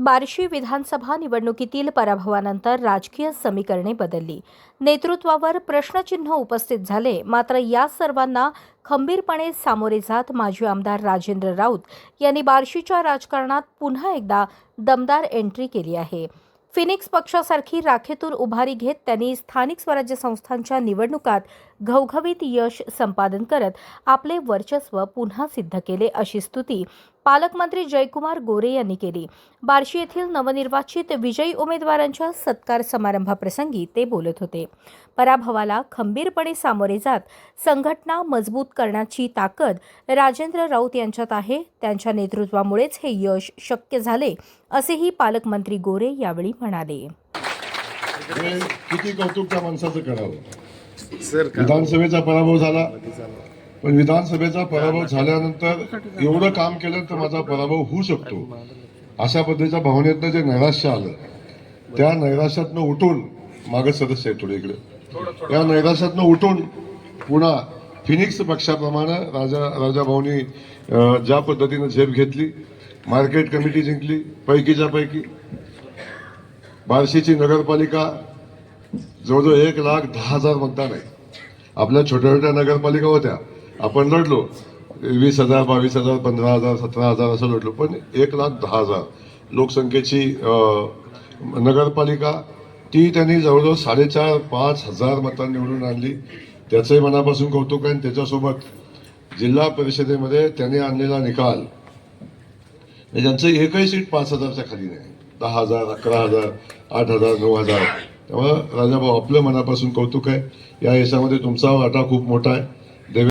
बार्शी विधानसभा निवडणुकीतील पराभवानंतर राजकीय समीकरणे बदलली. नेतृत्वावर प्रश्नचिन्ह उपस्थित झाले. मात्र या सर्वांना खंबीरपणे सामोरे जात माजी आमदार राजेंद्र राऊत यांनी बार्शीच्या राजकारणात पुन्हा एकदा दमदार एंट्री केली आहे. फिनिक्स पक्षासारखी राखेतून उभारी घेत त्यांनी स्थानिक स्वराज्य संस्थांच्या निवडणुकात घवघवीत यश संपादन करत आपले वर्चस्व पुन्हा सिद्ध केले, अशी स्तुती पालकमंत्री जयकुमार गोरे यांनी केली. बार्शी येथील नवनिर्वाचित विजयी उमेदवारांच्या सत्कार समारंभाप्रसंगी ते बोलत होते. पराभवाला खंबीरपणे सामोरे जात संघटना मजबूत करण्याची ताकद राजेंद्र राऊत यांच्यात आहे. त्यांच्या नेतृत्वामुळेच हे यश शक्य झाले, असेही पालकमंत्री गोरे यावेळी म्हणाले. किती कौतुक त्या माणसाचं करावं. विधानसभेचा पराभव झाला, पण विधानसभेचा पराभव झाल्यानंतर एवढं काम केलं तर माझा पराभव होऊ शकतो, अशा पद्धतीच्या भावनेतनं जे नैराश्य आलं, त्या नैराश्यातनं उठून मागे सदस्य आहे थोडे इकडे, या नैराश्यातनं उठून पुन्हा फिनिक्स पक्षाप्रमाणे राजाभाऊनी ज्या पद्धतीनं झेप घेतली, मार्केट कमिटी जिंकली पैकीच्या पैकी. बार्शीची नगरपालिका जवळजवळ 1,10,000 मतदान आहे. आपल्या छोट्या छोट्या नगरपालिका होत्या, आपण लढलो 20,000, 22,000, 15,000, 17,000 असं लढलो, पण 1,10,000 लोकसंख्येची नगरपालिका ती त्यांनी जवळजवळ 4,500-5,000 मतांनी निवडून आणली. त्याचंही मनापासून कौतुक आहे. त्याच्यासोबत जिल्हा परिषदेमध्ये त्यांनी आणलेला निकाल, ज्यांचं एकही सीट 5,000च्या खाली नाही, 10,000, 11,000, 8,000, 9,000. त्यामुळे राजाभाऊ आपलं मनापासून कौतुक आहे. या यशामध्ये तुमचा वाटा खूप मोठा आहे.